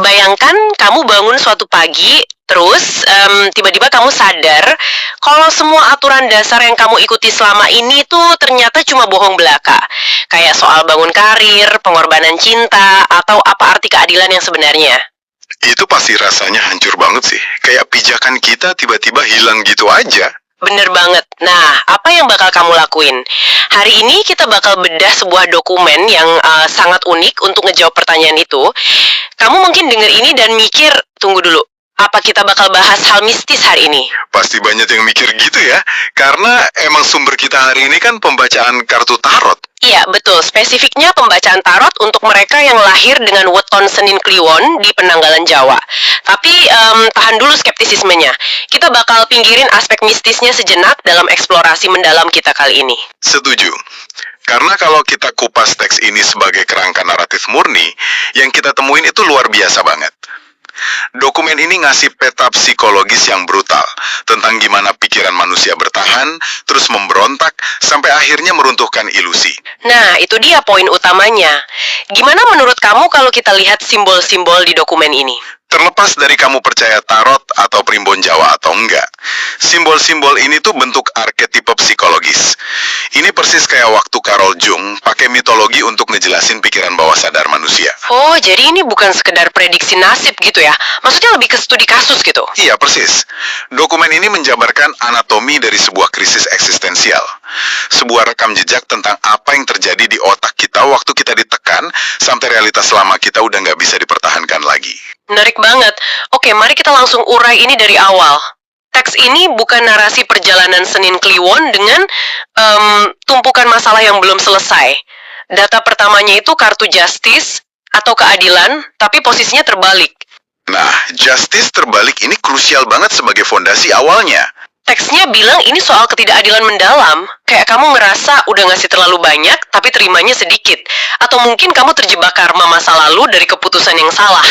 Bayangkan kamu bangun suatu pagi, terus tiba-tiba kamu sadar kalau semua aturan dasar yang kamu ikuti selama ini tuh ternyata cuma bohong belaka. Kayak soal bangun karir, pengorbanan cinta, atau apa arti keadilan yang sebenarnya. Itu pasti rasanya hancur banget sih. Kayak pijakan kita tiba-tiba hilang gitu aja. Bener banget. Nah, apa yang bakal kamu lakuin? Hari ini kita bakal bedah sebuah dokumen yang sangat unik untuk ngejawab pertanyaan itu. Kamu mungkin denger ini dan mikir, tunggu dulu, apa kita bakal bahas hal mistis hari ini? Pasti banyak yang mikir gitu ya. Karena emang sumber kita hari ini kan pembacaan kartu tarot. Iya, betul. Spesifiknya pembacaan tarot untuk mereka yang lahir dengan weton Senin Kliwon di penanggalan Jawa. Tapi tahan dulu skeptisismenya. Kita bakal pinggirin aspek mistisnya sejenak dalam eksplorasi mendalam kita kali ini. Setuju. Karena kalau kita kupas teks ini sebagai kerangka naratif murni, yang kita temuin itu luar biasa banget. Dokumen ini ngasih peta psikologis yang brutal tentang gimana pikiran manusia bertahan, terus memberontak, sampai akhirnya meruntuhkan ilusi. Nah, itu dia poin utamanya. Gimana menurut kamu kalau kita lihat simbol-simbol di dokumen ini? Terlepas dari kamu percaya tarot atau primbon Jawa atau enggak, simbol-simbol ini tuh bentuk arketipe psikologis. Ini persis kayak waktu Carol Jung pakai mitologi untuk ngejelasin pikiran bawah sadar manusia. Oh, jadi ini bukan sekedar prediksi nasib gitu ya? Maksudnya lebih ke studi kasus gitu? Iya, persis. Dokumen ini menjabarkan anatomi dari sebuah krisis eksistensial. Sebuah rekam jejak tentang apa yang terjadi di otak kita waktu kita ditekan, sampai realitas lama kita udah nggak bisa dipertahankan lagi. Menarik banget. Oke, mari kita langsung urai ini dari awal. Teks ini bukan narasi perjalanan Senin Kliwon dengan tumpukan masalah yang belum selesai. Data pertamanya itu kartu justice atau keadilan, tapi posisinya terbalik. Nah, justice terbalik ini krusial banget sebagai fondasi awalnya. Teksnya bilang ini soal ketidakadilan mendalam. Kayak kamu ngerasa udah ngasih terlalu banyak, tapi terimanya sedikit. Atau mungkin kamu terjebak karma masa lalu dari keputusan yang salah.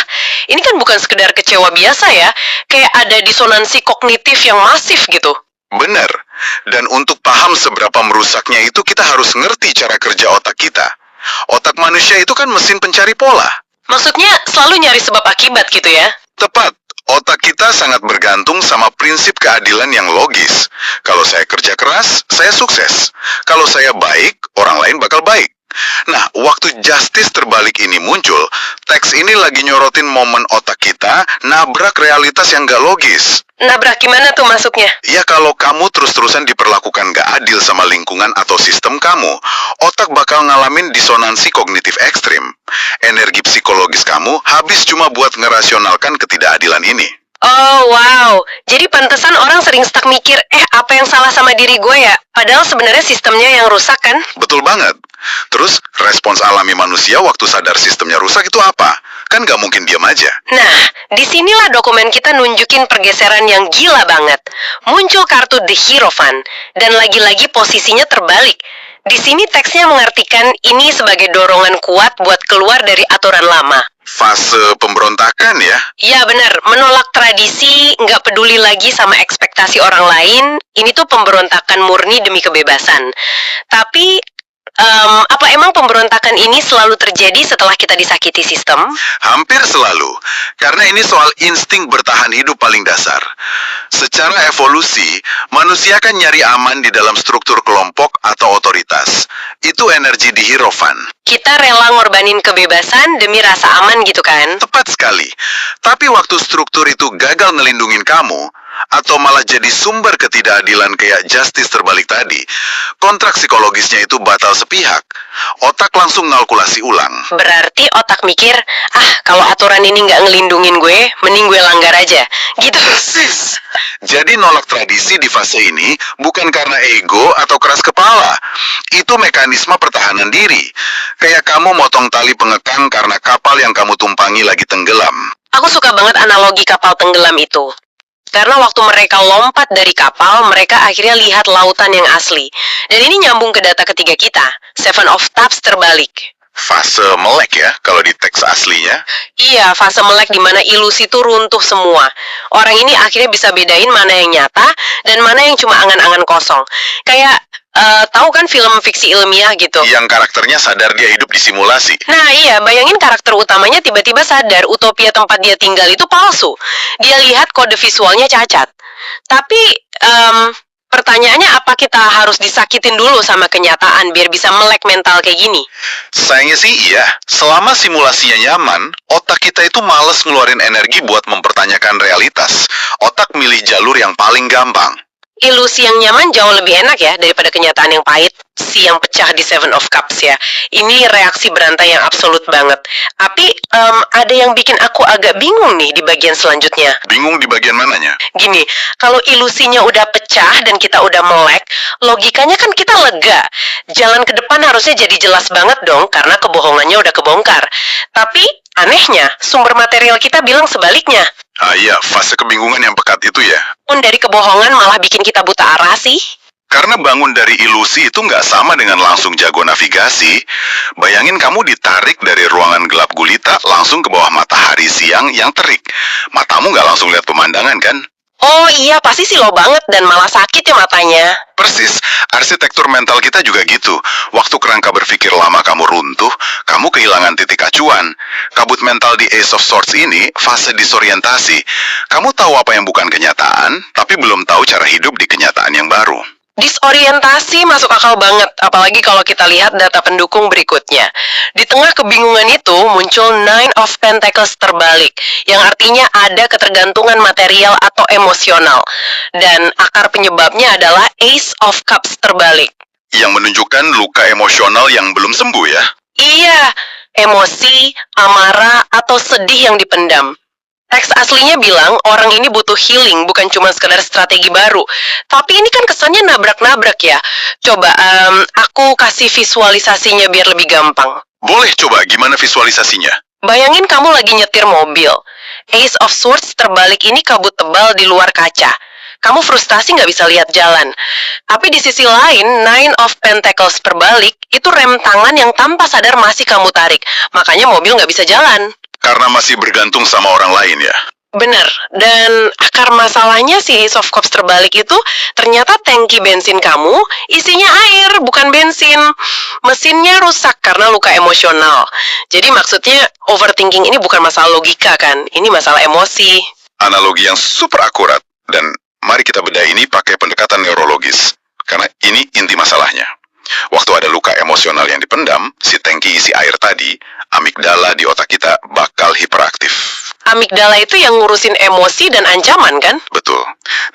Ini kan bukan sekedar kecewa biasa ya. Kayak ada disonansi kognitif yang masif gitu. Bener. Dan untuk paham seberapa merusaknya itu, kita harus ngerti cara kerja otak kita. Otak manusia itu kan mesin pencari pola. Maksudnya selalu nyari sebab akibat gitu ya? Tepat. Otak kita sangat bergantung sama prinsip keadilan yang logis. Kalau saya kerja keras, saya sukses. Kalau saya baik, orang lain bakal baik. Nah, waktu justice terbalik ini muncul, teks ini lagi nyorotin momen otak kita nabrak realitas yang gak logis. Nabrak gimana tuh masuknya? Ya, kalau kamu terus-terusan diperlakukan gak adil sama lingkungan atau sistem kamu, otak bakal ngalamin disonansi kognitif ekstrim. Energi psikologis kamu habis cuma buat ngerasionalkan ketidakadilan ini. Oh, wow. Jadi pantesan orang sering stuck mikir, apa yang salah sama diri gue ya? Padahal sebenarnya sistemnya yang rusak kan? Betul banget. Terus, respons alami manusia waktu sadar sistemnya rusak itu apa? Kan gak mungkin diam aja. Nah, disinilah dokumen kita nunjukin pergeseran yang gila banget. Muncul kartu The Hierophant, dan lagi-lagi posisinya terbalik. Di sini teksnya mengartikan ini sebagai dorongan kuat buat keluar dari aturan lama. Fase pemberontakan ya? Iya benar, menolak tradisi, nggak peduli lagi sama ekspektasi orang lain, ini tuh pemberontakan murni demi kebebasan. Tapi, apa emang pemberontakan ini selalu terjadi setelah kita disakiti sistem? Hampir selalu, karena ini soal insting bertahan hidup paling dasar. Secara evolusi, manusia kan nyari aman di dalam struktur kelompok atau otoritas. Itu energi di Hierophant. Kita rela ngorbanin kebebasan demi rasa aman gitu kan? Tepat sekali. Tapi waktu struktur itu gagal ngelindungin kamu, atau malah jadi sumber ketidakadilan kayak justice terbalik tadi, kontrak psikologisnya itu batal sepihak. Otak langsung ngalkulasi ulang. Berarti otak mikir, kalau aturan ini nggak ngelindungin gue, mending gue langgar aja. Gitu. Persis. Jadi nolak tradisi di fase ini bukan karena ego atau keras kepala. Itu mekanisme pertahanan diri. Kayak kamu motong tali pengekang karena kapal yang kamu tumpangi lagi tenggelam. Aku suka banget analogi kapal tenggelam itu. Karena waktu mereka lompat dari kapal, mereka akhirnya lihat lautan yang asli. Dan ini nyambung ke data ketiga kita, Seven of Cups terbalik. Fase melek ya, kalau di teks aslinya. Iya, fase melek di mana ilusi itu runtuh semua. Orang ini akhirnya bisa bedain mana yang nyata dan mana yang cuma angan-angan kosong. Kayak Tahu kan film fiksi ilmiah gitu? Yang karakternya sadar dia hidup di simulasi. Nah iya, bayangin karakter utamanya tiba-tiba sadar utopia tempat dia tinggal itu palsu. Dia lihat kode visualnya cacat. Tapi, pertanyaannya apa kita harus disakitin dulu sama kenyataan biar bisa melek mental kayak gini? Sayangnya sih iya, selama simulasinya nyaman, otak kita itu males ngeluarin energi buat mempertanyakan realitas. Otak milih jalur yang paling gampang. Ilusi yang nyaman jauh lebih enak ya daripada kenyataan yang pahit. Si yang pecah di Seven of Cups ya. Ini reaksi berantai yang absolut banget. Tapi ada yang bikin aku agak bingung nih di bagian selanjutnya. Bingung di bagian mananya? Gini, kalau ilusinya udah pecah dan kita udah melek, logikanya kan kita lega. Jalan ke depan harusnya jadi jelas banget dong karena kebohongannya udah kebongkar. Tapi anehnya, sumber material kita bilang sebaliknya. Ah iya, fase kebingungan yang pekat itu ya. Dari kebohongan malah bikin kita buta arah sih. Karena bangun dari ilusi itu nggak sama dengan langsung jago navigasi. Bayangin kamu ditarik dari ruangan gelap gulita langsung ke bawah matahari siang yang terik. Matamu nggak langsung lihat pemandangan kan? Oh iya, pasti silo banget dan malah sakit ya matanya. Persis, arsitektur mental kita juga gitu. Waktu kerangka berpikir lama kamu runtuh, kamu kehilangan titik acuan. Kabut mental di Ace of Swords ini fase disorientasi. Kamu tahu apa yang bukan kenyataan, tapi belum tahu cara hidup di kenyataan yang baru. Disorientasi masuk akal banget, apalagi kalau kita lihat data pendukung berikutnya. Di tengah kebingungan itu muncul Nine of Pentacles terbalik, yang artinya ada ketergantungan material atau emosional. Dan akar penyebabnya adalah Ace of Cups terbalik. Yang menunjukkan luka emosional yang belum sembuh ya. Iya, emosi, amarah, atau sedih yang dipendam. Teks aslinya bilang orang ini butuh healing, bukan cuma sekedar strategi baru. Tapi ini kan kesannya nabrak-nabrak ya. Coba aku kasih visualisasinya biar lebih gampang. Boleh coba gimana visualisasinya? Bayangin kamu lagi nyetir mobil. Ace of Swords terbalik ini kabut tebal di luar kaca. Kamu frustasi nggak bisa lihat jalan. Tapi di sisi lain, Nine of Pentacles terbalik, itu rem tangan yang tanpa sadar masih kamu tarik. Makanya mobil nggak bisa jalan. Karena masih bergantung sama orang lain ya. Bener, dan akar masalahnya si Ace of Cups terbalik itu ternyata tangki bensin kamu isinya air, bukan bensin. Mesinnya rusak karena luka emosional. Jadi maksudnya overthinking ini bukan masalah logika kan, ini masalah emosi. Analogi yang super akurat. Dan mari kita bedah ini pakai pendekatan neurologis. Karena ini inti masalahnya. Waktu ada luka emosional yang dipendam, si tangki isi air tadi, amigdala di otak kita bakal hiperaktif. Amigdala itu yang ngurusin emosi dan ancaman kan? Betul.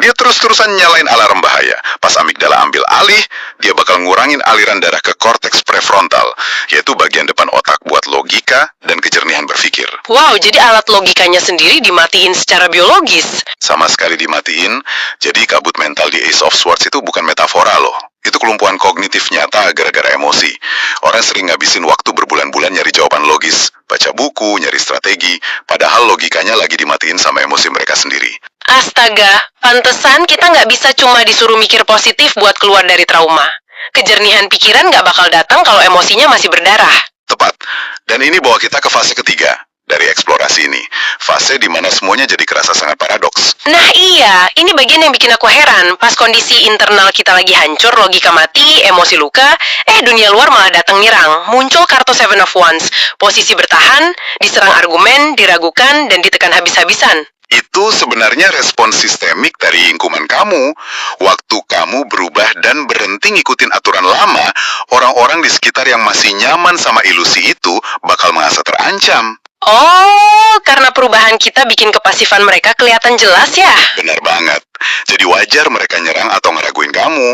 Dia terus-terusan nyalain alarm bahaya. Pas amigdala ambil alih, dia bakal ngurangin aliran darah ke korteks prefrontal, yaitu bagian depan otak buat logika dan kejernihan berpikir. Wow, jadi alat logikanya sendiri dimatiin secara biologis. Sama sekali dimatiin, jadi kabut mental di Ace of Swords itu bukan metafora loh. Itu kelumpuhan kognitif nyata gara-gara emosi. Orang sering ngabisin waktu berbulan-bulan nyari jawaban logis, baca buku, nyari strategi, padahal logikanya lagi dimatiin sama emosi mereka sendiri. Astaga, pantesan kita nggak bisa cuma disuruh mikir positif buat keluar dari trauma. Kejernihan pikiran nggak bakal datang kalau emosinya masih berdarah. Tepat. Dan ini bawa kita ke fase ketiga dari eksplorasi ini. Fase di mana semuanya jadi kerasa sangat paradoks. Nah iya, ini bagian yang bikin aku heran. Pas kondisi internal kita lagi hancur, logika mati, emosi luka, dunia luar malah datang nyerang. Muncul kartu Seven of Wands. Posisi bertahan, diserang argumen, diragukan, dan ditekan habis-habisan. Itu sebenarnya respon sistemik dari lingkungan kamu. Waktu kamu berubah dan berhenti ngikutin aturan lama, orang-orang di sekitar yang masih nyaman sama ilusi itu bakal merasa terancam. Oh, karena perubahan kita bikin kepasifan mereka kelihatan jelas ya? Benar banget. Jadi wajar mereka nyerang atau ngeraguin kamu.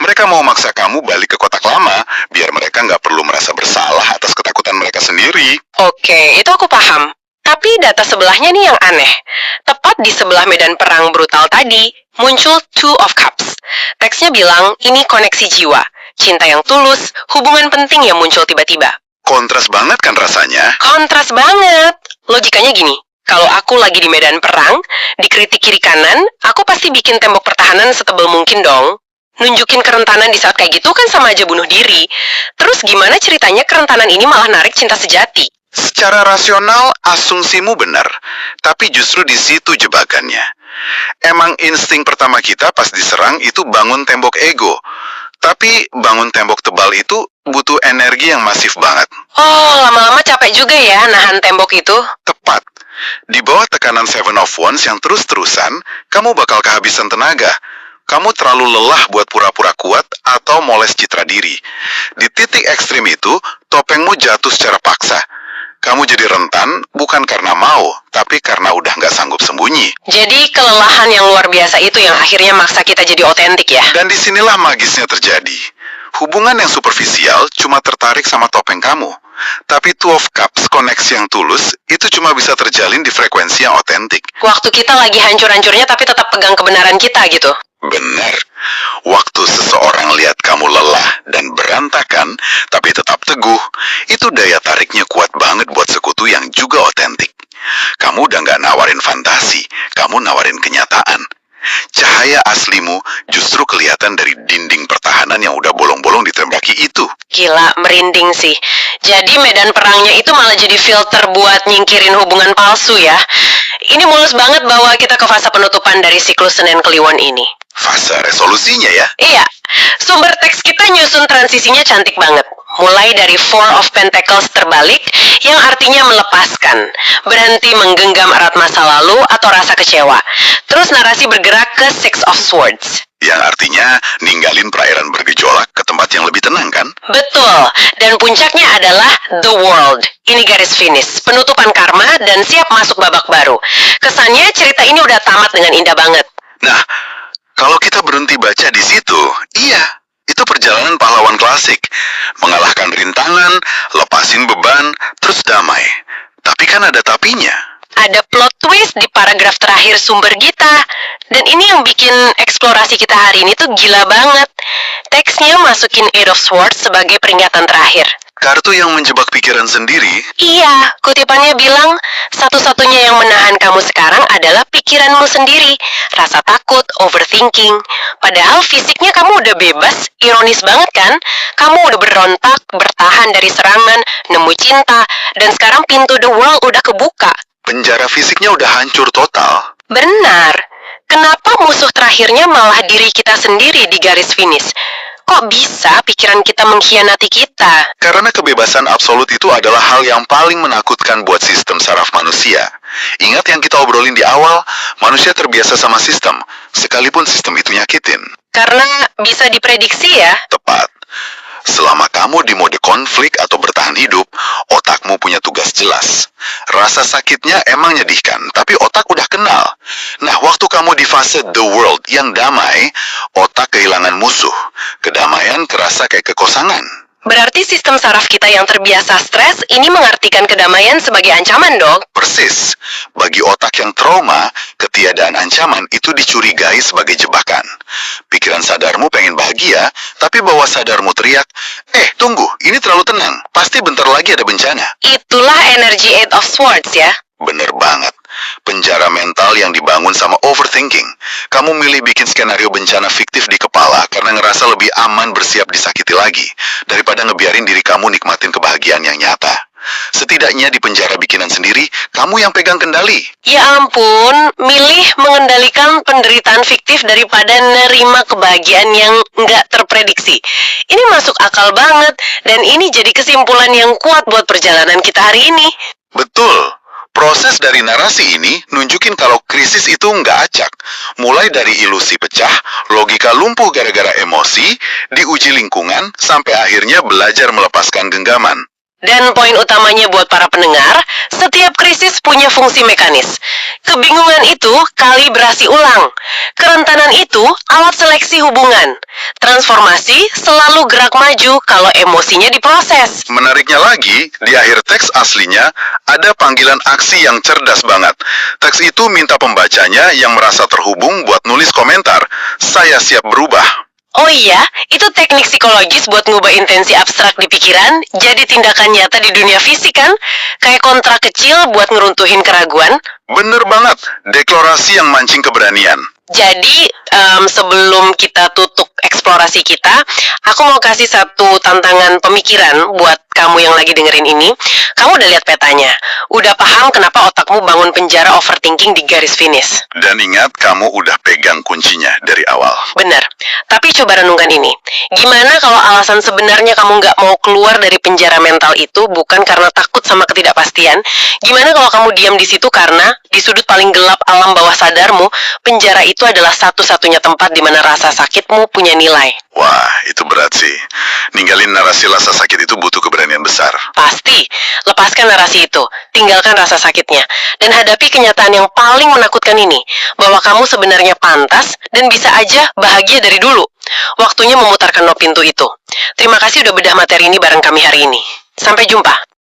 Mereka mau maksa kamu balik ke kotak lama, biar mereka nggak perlu merasa bersalah atas ketakutan mereka sendiri. Oke, itu aku paham. Tapi data sebelahnya nih yang aneh. Tepat di sebelah medan perang brutal tadi, muncul Two of Cups. Teksnya bilang, ini koneksi jiwa. Cinta yang tulus, hubungan penting yang muncul tiba-tiba. Kontras banget kan rasanya? Kontras banget. Logikanya gini, kalau aku lagi di medan perang, dikritik kiri kanan, aku pasti bikin tembok pertahanan setebal mungkin dong. Nunjukin kerentanan di saat kayak gitu kan sama aja bunuh diri. Terus gimana ceritanya kerentanan ini malah narik cinta sejati? Secara rasional, asumsimu benar. Tapi justru di situ jebakannya. Emang insting pertama kita pas diserang itu bangun tembok ego. Tapi bangun tembok tebal itu butuh energi yang masif banget. Oh, lama-lama capek juga ya nahan tembok itu. Tepat. Di bawah tekanan Seven of Wands yang terus-terusan, kamu bakal kehabisan tenaga. Kamu terlalu lelah buat pura-pura kuat atau moles citra diri. Di titik ekstrim itu, topengmu jatuh secara paksa. Kamu jadi rentan bukan karena mau, tapi karena udah nggak sanggup sembunyi. Jadi kelelahan yang luar biasa itu yang akhirnya maksa kita jadi otentik ya? Dan disinilah magisnya terjadi. Hubungan yang superficial cuma tertarik sama topeng kamu. Tapi Two of Cups, koneksi yang tulus, itu cuma bisa terjalin di frekuensi yang otentik. Waktu kita lagi hancur-hancurnya tapi tetap pegang kebenaran kita gitu. Benar. Waktu seseorang lihat kamu lelah dan berantakan, tapi tetap teguh, itu daya tariknya kuat banget buat sekutu yang juga otentik. Kamu udah nggak nawarin fantasi, kamu nawarin kenyataan. Cahaya aslimu justru kelihatan dari dinding pertahanan yang udah bolong-bolong ditembaki itu. Gila, merinding sih. Jadi medan perangnya itu malah jadi filter buat nyingkirin hubungan palsu ya. Ini mulus banget bahwa kita ke fase penutupan dari siklus Senin Kliwon ini. Fase resolusinya ya. Iya, sumber teks kita nyusun transisinya cantik banget. Mulai dari Four of Pentacles terbalik, yang artinya melepaskan, berhenti menggenggam erat masa lalu atau rasa kecewa. Terus narasi bergerak ke Six of Swords. Yang artinya ninggalin perairan bergejolak ke tempat yang lebih tenang kan? Betul, dan puncaknya adalah The World. Ini garis finish, penutupan karma, dan siap masuk babak baru. Kesannya cerita ini udah tamat dengan indah banget. Nah, kalau kita berhenti baca di situ, iya, itu perjalanan pahlawan klasik. Mengalahkan rintangan, lepasin beban, terus damai. Tapi kan ada tapinya. Ada plot twist di paragraf terakhir sumber kita. Dan ini yang bikin eksplorasi kita hari ini tuh gila banget. Teksnya masukin Eight of Swords sebagai peringatan terakhir. Kartu yang menjebak pikiran sendiri. Iya, kutipannya bilang, satu-satunya yang menahan kamu sekarang adalah pikiranmu sendiri. Rasa takut, overthinking. Padahal fisiknya kamu udah bebas, ironis banget kan? Kamu udah berontak, bertahan dari serangan, nemu cinta, dan sekarang pintu The World udah kebuka. Penjara fisiknya udah hancur total. Benar. Kenapa musuh terakhirnya malah diri kita sendiri di garis finish? Kok bisa pikiran kita mengkhianati kita? Karena kebebasan absolut itu adalah hal yang paling menakutkan buat sistem saraf manusia. Ingat yang kita obrolin di awal, manusia terbiasa sama sistem, sekalipun sistem itu nyakitin. Karena bisa diprediksi ya. Tepat. Selama kamu di mode konflik atau bertahan hidup, otakmu punya tugas jelas. Rasa sakitnya emang nyedihkan, tapi otak udah kenal. Nah, waktu kamu di fase The World yang damai, otak kehilangan musuh. Kedamaian terasa kayak kekosangan. Berarti sistem saraf kita yang terbiasa stres ini mengartikan kedamaian sebagai ancaman dong. Persis. Bagi otak yang trauma, ketiadaan ancaman itu dicurigai sebagai jebakan. Pikiran sadarmu pengen bahagia, tapi bawah sadarmu teriak, tunggu, ini terlalu tenang, pasti bentar lagi ada bencana. Itulah energi Eight of Swords ya. Bener banget. Penjara mental yang dibangun sama overthinking. Kamu milih bikin skenario bencana fiktif di kepala karena ngerasa lebih aman bersiap disakiti lagi daripada ngebiarin diri kamu nikmatin kebahagiaan yang nyata. Setidaknya di penjara bikinan sendiri, kamu yang pegang kendali. Ya ampun, milih mengendalikan penderitaan fiktif daripada nerima kebahagiaan yang nggak terprediksi. Ini masuk akal banget, dan ini jadi kesimpulan yang kuat buat perjalanan kita hari ini. Betul. Proses dari narasi ini nunjukin kalau krisis itu nggak acak. Mulai dari ilusi pecah, logika lumpuh gara-gara emosi, diuji lingkungan, sampai akhirnya belajar melepaskan genggaman. Dan poin utamanya buat para pendengar, setiap krisis punya fungsi mekanis. Kebingungan itu kalibrasi ulang. Kerentanan itu alat seleksi hubungan. Transformasi selalu gerak maju kalau emosinya diproses. Menariknya lagi, di akhir teks aslinya, ada panggilan aksi yang cerdas banget. Teks itu minta pembacanya yang merasa terhubung buat nulis komentar, "Saya siap berubah." Oh iya, itu teknik psikologis buat ngubah intensi abstrak di pikiran jadi tindakan nyata di dunia fisik kan? Kayak kontrak kecil buat ngeruntuhin keraguan. Bener banget, deklarasi yang mancing keberanian. Jadi, sebelum kita tutup eksplorasi kita, aku mau kasih satu tantangan pemikiran buat kamu yang lagi dengerin ini. Kamu udah lihat petanya, udah paham kenapa otakmu bangun penjara overthinking di garis finish. Dan ingat, kamu udah pegang kuncinya dari awal. Benar, tapi coba renungkan ini. Gimana kalau alasan sebenarnya kamu nggak mau keluar dari penjara mental itu bukan karena takut sama ketidakpastian? Gimana kalau kamu diam di situ karena di sudut paling gelap alam bawah sadarmu, penjara itu adalah satu-satunya tempat di mana rasa sakitmu punya nilai? Wah, itu berat sih. Ninggalin narasi rasa sakit itu butuh keberanian besar. Pasti, lepaskan narasi itu, tinggalkan rasa sakitnya, dan hadapi kenyataan yang paling menakutkan ini, bahwa kamu sebenarnya pantas dan bisa aja bahagia dari dulu. Waktunya memutarkan no pintu itu. Terima kasih udah bedah materi ini bareng kami hari ini. Sampai jumpa.